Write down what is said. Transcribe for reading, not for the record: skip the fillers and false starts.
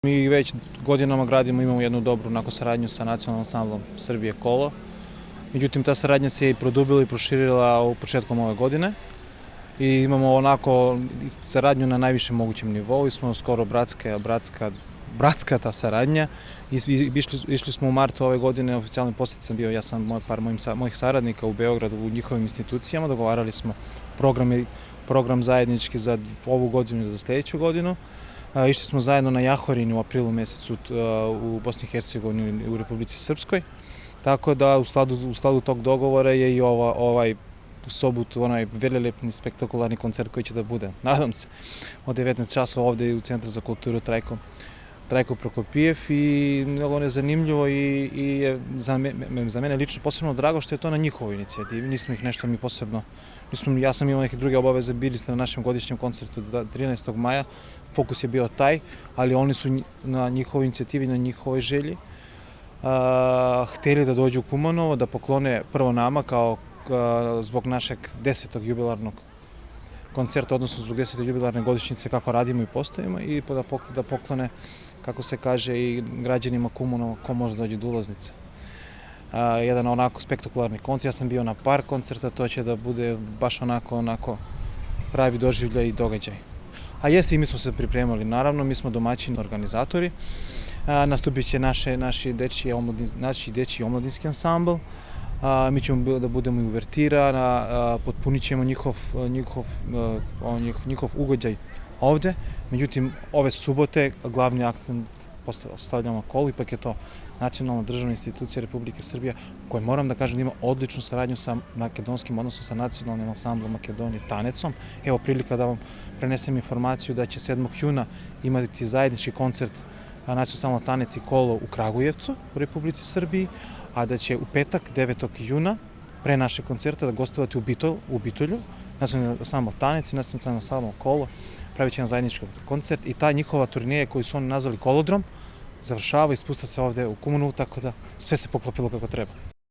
Mi već godinama gradimo, imamo jednu dobru saradnju sa nacionalnom ansamblom Srbije Kolo. Međutim, ta saradnja se i produbila i proširila u početkom ove godine. I imamo saradnju na najvišem mogućem nivou i smo skoro bratska ta saradnja. Išli smo u martu ove godine, oficijalni posjet sam bio, ja sam par mojih saradnika u Beogradu u njihovim institucijama, dogovarali smo program zajednički za ovu godinu i za sljedeću godinu. Išli smo zajedno na Jahorini u aprilu mesecu u Bosni i Hercegovini i u Republici Srpskoj. Tako da u skladu tog dogovora je i ovaj u sobotu onaj velelepni spektakularni koncert koji će da bude, nadam se, od 19 časova ovde u Centru za kulturu Trajko Prokopijev i mnogo je zanimljivo i za mene lično posebno drago što je to na njihovoj inicijativi. Nismo ih nešto mi posebno, ja sam imao neke druge obaveze, bili ste na našem godišnjem koncertu 13. maja, fokus je bio taj, ali oni su na njihovoj inicijativi, na njihovoj želji hteli da dođu u Kumanovo, da poklone prvo nama kao zbog našeg 10. jubilarnog koncerta, odnosno zbog 10. jubilarne godišnjice kako radimo i postojimo i da poklone, kako se kaže, i građanima Kumanova ko može dođe do ulaznice. Jedan onako spektakularni koncert, ja sam bio na par koncerta, to će da bude baš onako pravi doživljaj i događaj. A jeste i mi smo se pripremali, naravno, mi smo domaćini organizatori, nastupit će naši dečiji omladinski ansambl, mi ćemo da budemo i uvertira, potpunit ćemo njihov ugođaj ovde, međutim ove subote glavni akcent stavljamo Kolo, ipak je to nacionalna državna institucija Republike Srbije koja, moram da kažem, ima odličnu saradnju sa makedonskim, odnosno sa nacionalnim ansamblom Makedonije Tanecom. Evo prilika da vam prenesem informaciju da će 7. juna imati zajednički koncert nacionalna Tanec i Kolo u Kragujevcu u Republici Srbiji, a da će u petak 9. juna pre našeg koncerta da gostovati u Bitolju, nacionalni ansambl Tanec i nacionalni ansambl Kolo, pravit će jedan zajednički koncert i ta njihova turneja koju su oni nazvali Kolodrom završava i spušta se ovde u Kumanovu, tako da sve se poklopilo kako treba.